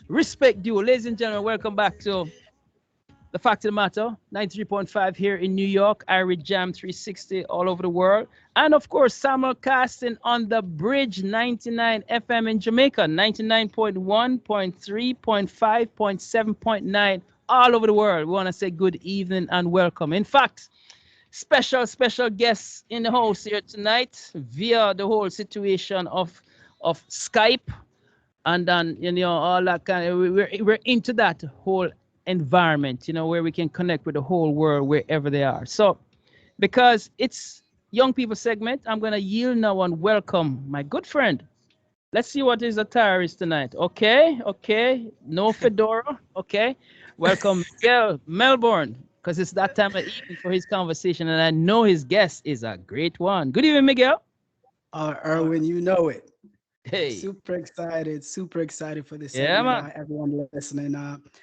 Respect due. Ladies and gentlemen, welcome back to The Fact of the Matter, 93.5 here in New York, Irish Jam 360 all over the world. And of course, simulcasting on the Bridge 99 FM in Jamaica, 99.1, point 3, point 5, point 7, point 9, all over the world. We want to say good evening and welcome. In fact, special guests in the house here tonight via the whole situation of Skype and then all that kind of we're into that whole environment where we can connect with the whole world wherever they are. So because it's young people segment, I'm going to yield now and welcome my good friend. Let's see what his attire is tonight. Okay, no fedora. Okay, welcome Miguel, Melbourne, because it's that time of evening for his conversation, and I know his guest is a great one. Good evening, Miguel. Erwin, you know it. Hey. Super excited for this Yeah, segment. man. Everyone listening.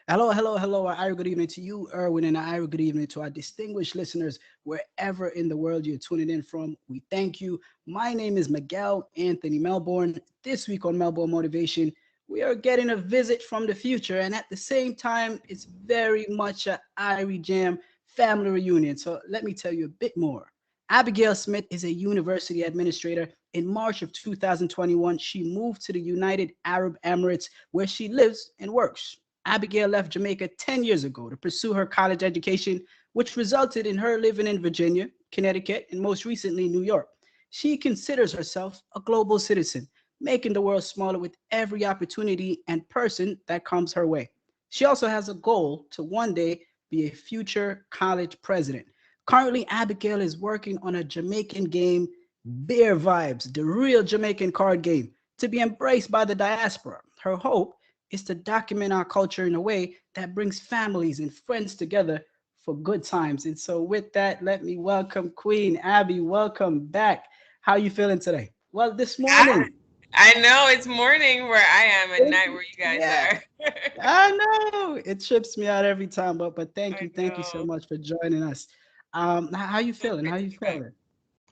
Hello. A good evening to you, Erwin, and a good evening to our distinguished listeners wherever in the world you're tuning in from. We thank you. My name is Miguel Anthony Melbourne. This week on Melbourne Motivation, we are getting a visit from the future, and at the same time, it's very much a Irie Jam family reunion. So let me tell you a bit more. Abigail Smith is a university administrator. In March of 2021, she moved to the United Arab Emirates, where she lives and works. Abigail left Jamaica 10 years ago to pursue her college education, which resulted in her living in Virginia, Connecticut, and most recently, New York. She considers herself a global citizen, making the world smaller with every opportunity and person that comes her way. She also has a goal to one day be a future college president. Currently, Abigail is working on a Jamaican game, Bere Vibes, the real Jamaican card game, to be embraced by the diaspora. Her hope is to document our culture in a way that brings families and friends together for good times. And so with that, let me welcome Queen Abby. Welcome back. How are you feeling today? Well, this morning. I know it's morning where I am at night where you guys Yeah, are. I know. It trips me out every time, but thank I you so know. much for joining us. How you So feeling? great How to you be back. feeling?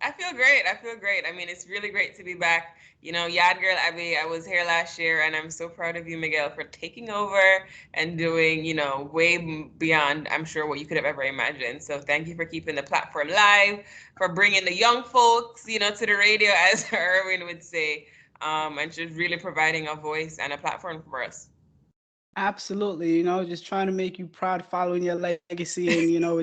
I feel great. I feel great. I mean, it's really great to be back. Yad Girl Abby, I was here last year, and I'm so proud of you, Miguel, for taking over and doing, way beyond, I'm sure, what you could have ever imagined. So thank you for keeping the platform live, for bringing the young folks, to the radio, as Erwin would say, and just really providing a voice and a platform for us. Absolutely, just trying to make you proud, following your legacy, and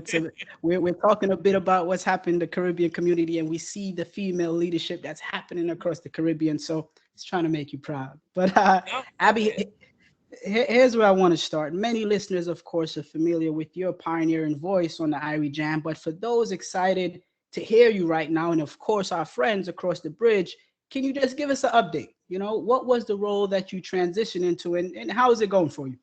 we're talking a bit about what's happened in the Caribbean community, and we see the female leadership that's happening across the Caribbean. So it's trying to make you proud. But Oh, love Abby, it. here's where I want to start. Many listeners, of course, are familiar with your pioneering voice on the Irie Jam, but for those excited to hear you right now, and of course our friends across the bridge, can you just give us an update? What was the role that you transitioned into, and how is it going for you?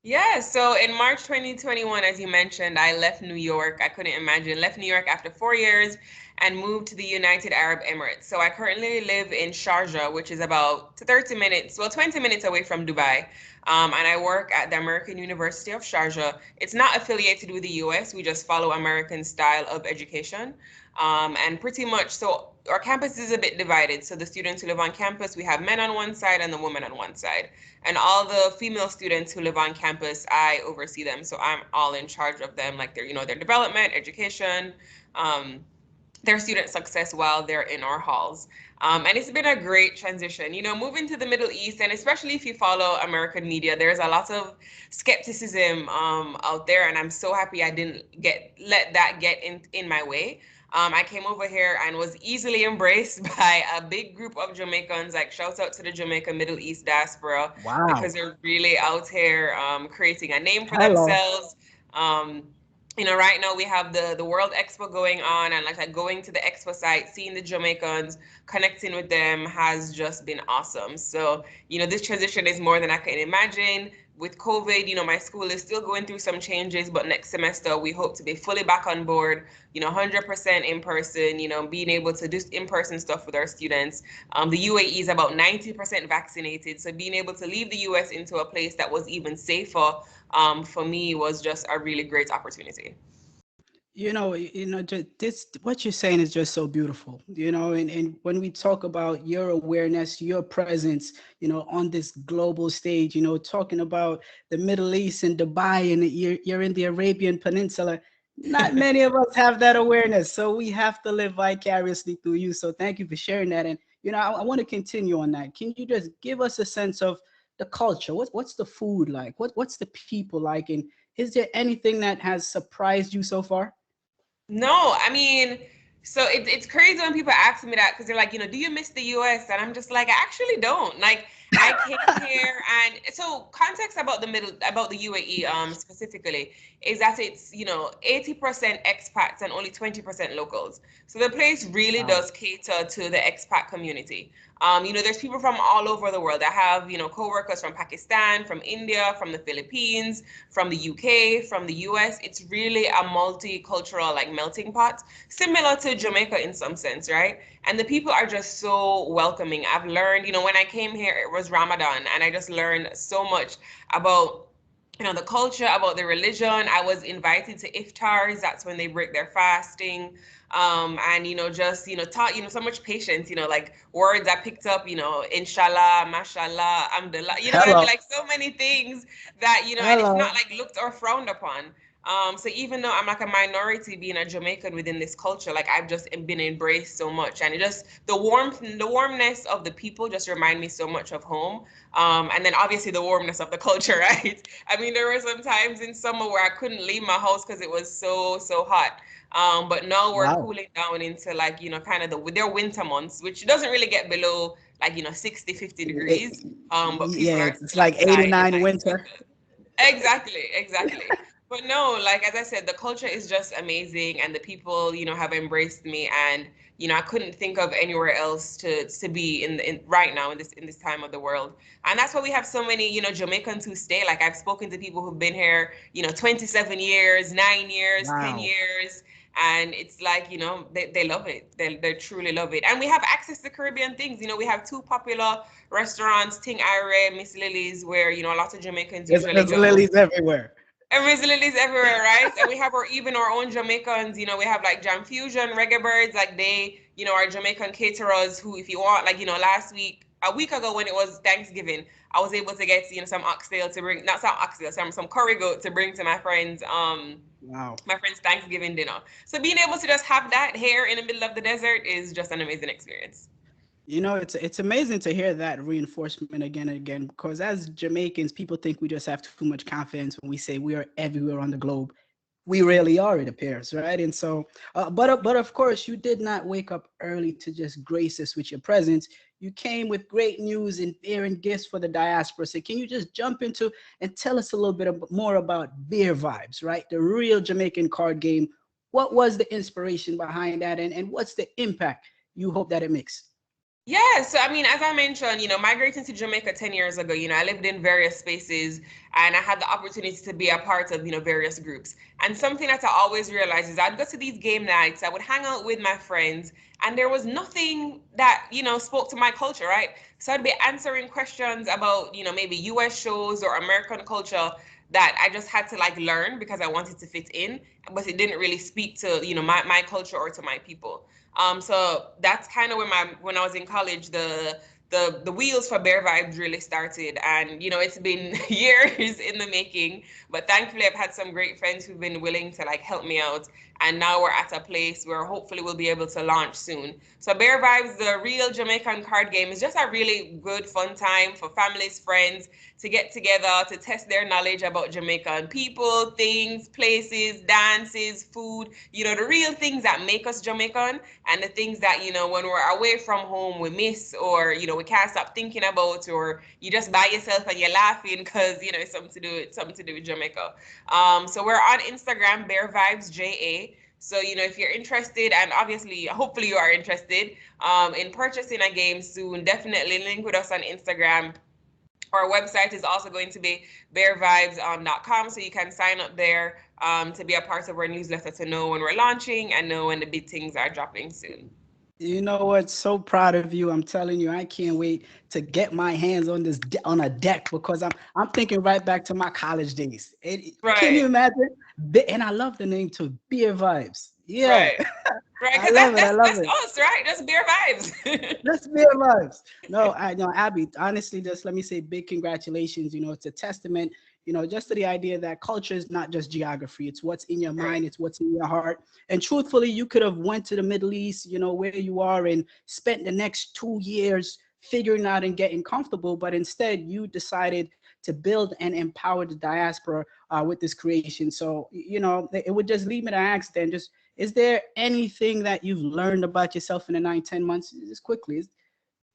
Yeah, so in March 2021, as you mentioned, I left New York. I couldn't imagine. Left New York after 4 years and moved to the United Arab Emirates. So I currently live in Sharjah, which is about 30 minutes, well, 20 minutes away from Dubai. And I work at the American University of Sharjah. It's not affiliated with the US. We just follow American style of education. And pretty much, so our campus is a bit divided. So the students who live on campus, we have men on one side and the women on one side. And all the female students who live on campus, I oversee them. So I'm all in charge of them, like their development, education, um, their student success while they're in our halls. And it's been a great transition, moving to the Middle East, and especially if you follow American media, there's a lot of skepticism out there, and I'm so happy I didn't let that get in my way. I came over here and was easily embraced by a big group of Jamaicans. Like, shout out to the Jamaica Middle East diaspora, because Wow. they're really out here creating a name for Hello. themselves. Um, right now we have the World Expo going on, and like going to the expo site, seeing the Jamaicans, connecting with them has just been awesome. So, this transition is more than I can imagine. with COVID, my school is still going through some changes, but next semester we hope to be fully back on board, 100% in person, being able to do in-person stuff with our students. The UAE is about 90% vaccinated, so being able to leave the US into a place that was even safer, for me was just a really great opportunity. Just this, what you're saying is just so beautiful, and when we talk about your awareness, your presence, on this global stage, talking about the Middle East and Dubai, and you're in the Arabian Peninsula. Not many of us have that awareness, so we have to live vicariously through you. So thank you for sharing that. And I want to continue on that. Can you just give us a sense of the culture? What's the food like? What's the people like? And is there anything that has surprised you so far? No, I mean, so it's crazy when people ask me that because they're like, do you miss the US? And I'm just like, I actually don't. Like, I came here, and so context about the UAE specifically is that it's 80% expats and only 20% locals. So the place really Wow. does cater to the expat community. There's people from all over the world. I have, coworkers from Pakistan, from India, from the Philippines, from the UK, from the US. It's really a multicultural like melting pot, similar to Jamaica in some sense, right? And the people are just so welcoming. I've learned, when I came here, it was Ramadan, and I just learned so much about the culture, about the religion. I was invited to iftars. That's when they break their fasting. And just taught so much patience. Like words I picked up. Inshallah, mashallah, alhamdulillah. I mean, Hello. like so many things that and it's not Hello. like looked or frowned upon. So even though I'm like a minority being a Jamaican within this culture, like I've just been embraced so much, and it just the warmness of the people just remind me so much of home. And then obviously the warmness of the culture, right? I mean, there were some times in summer where I couldn't leave my house because it was so hot. But now we're Wow. cooling down into like, kind of their winter months, which doesn't really get below like, 60, 50 degrees. But Yeah, people are it's still like outside in 89 like winter. sweaters. Exactly. But no, like as I said, the culture is just amazing, and the people, have embraced me, and I couldn't think of anywhere else to be in right now in this time of the world. And that's why we have so many, Jamaicans who stay. Like I've spoken to people who've been here, 27 years, 9 years, 10 Wow. years. And it's like, they love it. They truly love it. And we have access to Caribbean things. We have two popular restaurants, Ting Ire, Miss Lily's, where, a lot of Jamaicans usually There's go. lilies everywhere. And Miss Lily's everywhere, right? And we have even our own Jamaicans, we have like Jam Fusion, Reggae Birds, like they, are Jamaican caterers who, if you want, like, a week ago when it was Thanksgiving, I was able to get, some oxtail to bring, not some oxtail, some curry goat to bring to Wow. my friend's Thanksgiving dinner. So being able to just have that here in the middle of the desert is just an amazing experience. It's amazing to hear that reinforcement again and again, because as Jamaicans, people think we just have too much confidence when we say we are everywhere on the globe. We really are, it appears, right? And so, but of course, you did not wake up early to just grace us with your presence. You came with great news and bearing gifts for the diaspora. So, can you just jump into and tell us a little bit more about Bere Vibes, right? The real Jamaican card game. What was the inspiration behind that, and what's the impact you hope that it makes? Yeah, so I mean, as I mentioned, migrating to Jamaica 10 years ago, I lived in various spaces, and I had the opportunity to be a part of, various groups. And something that I always realized is I'd go to these game nights, I would hang out with my friends, and there was nothing that, spoke to my culture, right? So I'd be answering questions about, maybe US shows or American culture that I just had to like learn because I wanted to fit in, but it didn't really speak to, my culture or to my people. So that's kind of when I was in college, the wheels for Bere Vibes really started, and it's been years in the making. But thankfully, I've had some great friends who've been willing to like help me out, and now we're at a place where hopefully we'll be able to launch soon. So Bere Vibes, the real Jamaican card game, is just a really good, fun time for families, friends to get together to test their knowledge about Jamaican people, things, places, dances, food. The real things that make us Jamaican, and the things that when we're away from home we miss, or we can't stop thinking about, or you just by yourself and you're laughing because it's something to do with Jamaica. So we're on Instagram, Bere Vibes JA. So if you're interested, and obviously hopefully you are interested in purchasing a game soon, definitely link with us on Instagram. Our website is also going to be berevibes.com, so you can sign up there to be a part of our newsletter to know when we're launching and know when the big things are dropping soon. You know what? So proud of you. I'm telling you, I can't wait to get my hands on this on a deck, because I'm thinking right back to my college days. Can you Right, imagine? And I love the name too, Bere Vibes. Yeah, right, right. I Because love it. I that's love it. us, right? That's Bere Vibes. Let's be vibes. No, I know, Abby. Honestly, just let me say big congratulations. You know, it's a testament, just to the idea that culture is not just geography. It's what's in your Right. mind. It's what's in your heart. And truthfully, you could have went to the Middle East, where you are, and spent the next 2 years figuring out and getting comfortable. But instead, you decided to build and empower the diaspora with this creation. So, it would just lead me to ask then, just is there anything that you've learned about yourself in the 9, 10 months? Just quickly.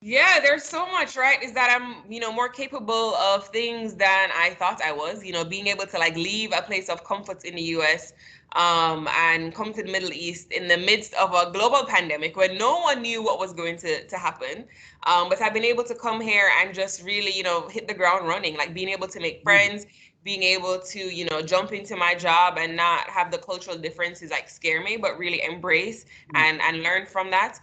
Yeah, there's so much, right? Is that I'm, more capable of things than I thought I was, being able to like leave a place of comfort in the US and come to the Middle East in the midst of a global pandemic where no one knew what was going to happen. But I've been able to come here and just really, hit the ground running, like being able to make Mm, friends, being able to, jump into my job and not have the cultural differences like scare me, but really embrace mm, and learn from that.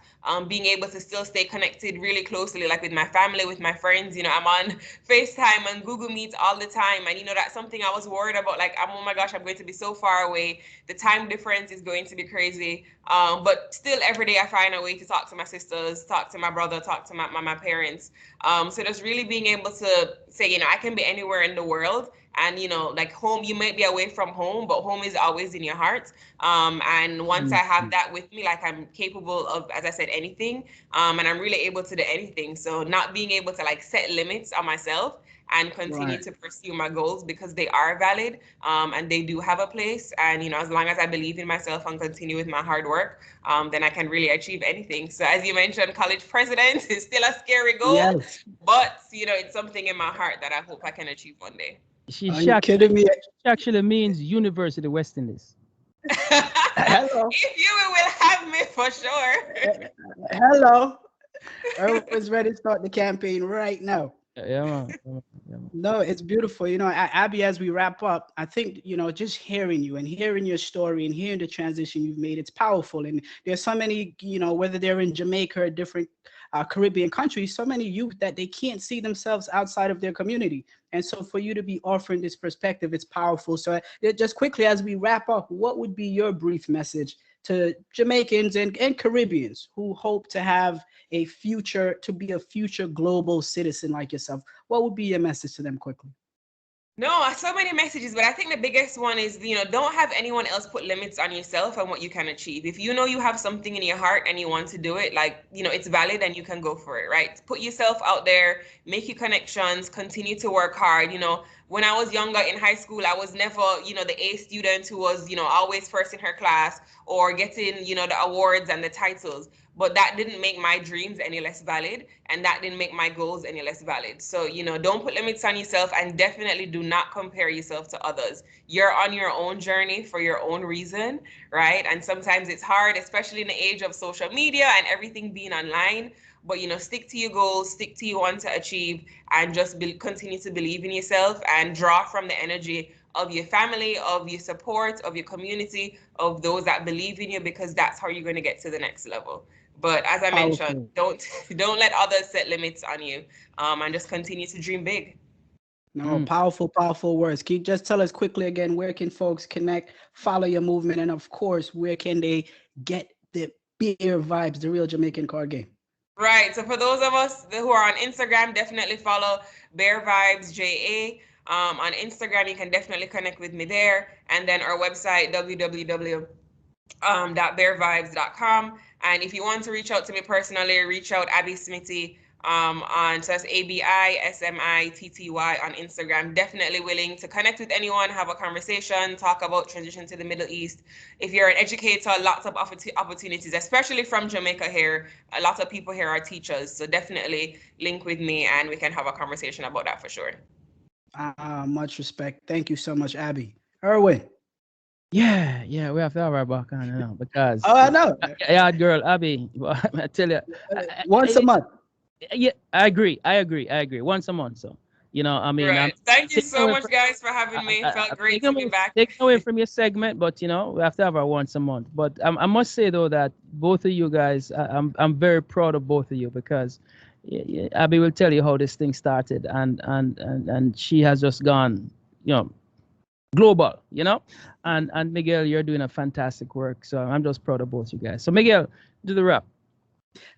Being able to still stay connected really closely, like with my family, with my friends. I'm on FaceTime and Google Meets all the time. And, that's something I was worried about. Like, oh my gosh, I'm going to be so far away. The time difference is going to be crazy. But still, every day I find a way to talk to my sisters, talk to my brother, talk to my parents. So just really being able to say, I can be anywhere in the world. And, like home, you might be away from home, but home is always in your heart. And once I mm, have mm. that with me, like I'm capable of, as I said, anything. And I'm really able to do anything. So not being able to like set limits on myself and continue Right, to pursue my goals because they are valid and they do have a place. And, as long as I believe in myself and continue with my hard work, then I can really achieve anything. So as you mentioned, college president is still a scary goal, yes. but, it's something in my heart that I hope I can achieve one day. She, Are she you actually, kidding me? she actually means University West Indies. Hello, If you will have me for sure. hello. Everyone's ready to start the campaign right now. Yeah, man. Yeah, man. Yeah, man. No, it's beautiful. Abby, as we wrap up, I think, just hearing you and hearing your story and hearing the transition you've made, it's powerful. And there's so many, whether they're in Jamaica or different Caribbean countries, so many youth that they can't see themselves outside of their community. And so for you to be offering this perspective, it's powerful. So just quickly, as we wrap up, what would be your brief message to Jamaicans and Caribbeans who hope to have to be a future global citizen like yourself? What would be your message to them quickly? No, so many messages, but I think the biggest one is, don't have anyone else put limits on yourself and what you can achieve. If you know you have something in your heart and you want to do it, like, it's valid and you can go for it, right? Put yourself out there, make your connections, continue to work hard. When I was younger in high school, I was never, the A student who was, always first in her class or getting, the awards and the titles. But that didn't make my dreams any less valid, and that didn't make my goals any less valid. So, don't put limits on yourself, and definitely do not compare yourself to others. You're on your own journey for your own reason, right? And sometimes it's hard, especially in the age of social media and everything being online. But, stick to your goals, stick to you want to achieve, and just continue to believe in yourself and draw from the energy of your family, of your support, of your community, of those that believe in you, because that's how you're going to get to the next level. But as I mentioned, Powerful. don't let others set limits on you, and just continue to dream big. No, Mm. powerful, powerful words. Can you just tell us quickly again, where can folks connect, follow your movement, and of course, where can they get the beer vibes, the real Jamaican card game? Right. So for those of us who are on Instagram, definitely follow Bere Vibes JA. On Instagram, you can definitely connect with me there, and then our website www.berevibes.com. And if you want to reach out to me personally, reach out Abby Smithy on so that's ABISMITTY on Instagram. Definitely willing to connect with anyone, have a conversation, talk about transition to the Middle East. If you're an educator, lots of opportunities, especially from Jamaica here. A lot of people here are teachers, so definitely link with me and we can have a conversation about that for sure. Much respect. Thank you so much, Abby. Erwin. Yeah, yeah, we have to have our back on now because Oh, I know. yeah, girl, Abby, I tell you, Once a month. yeah, I agree. Once a month, so You know, I mean, I'm Right. Thank you taking so away much, from, guys, for having me. Felt I'm great to be back. taking away from your segment, but you know, we have to have our once a month. But I must say though that both of you guys, I'm very proud of both of you because Abby will tell you how this thing started, and she has just gone, you know, global, you know, and Miguel, you're doing a fantastic work. So I'm just proud of both you guys. So Miguel, do the wrap.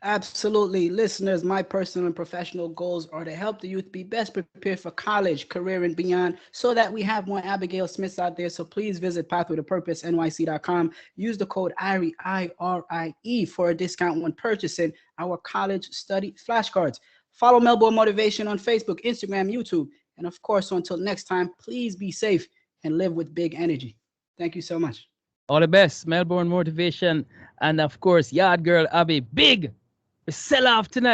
Absolutely. Listeners, my personal and professional goals are to help the youth be best prepared for college, career, and beyond so that we have more Abigail Smiths out there. So please visit pathwaytopurposenyc.com. Use the code IRIE, IRIE, for a discount when purchasing our college study flashcards. Follow Melbourne Motivation on Facebook, Instagram, YouTube. And of course, until next time, please be safe and live with big energy. Thank you so much. All the best, Melbourne Motivation, and of course, Yard Girl Abby. Big sell off tonight.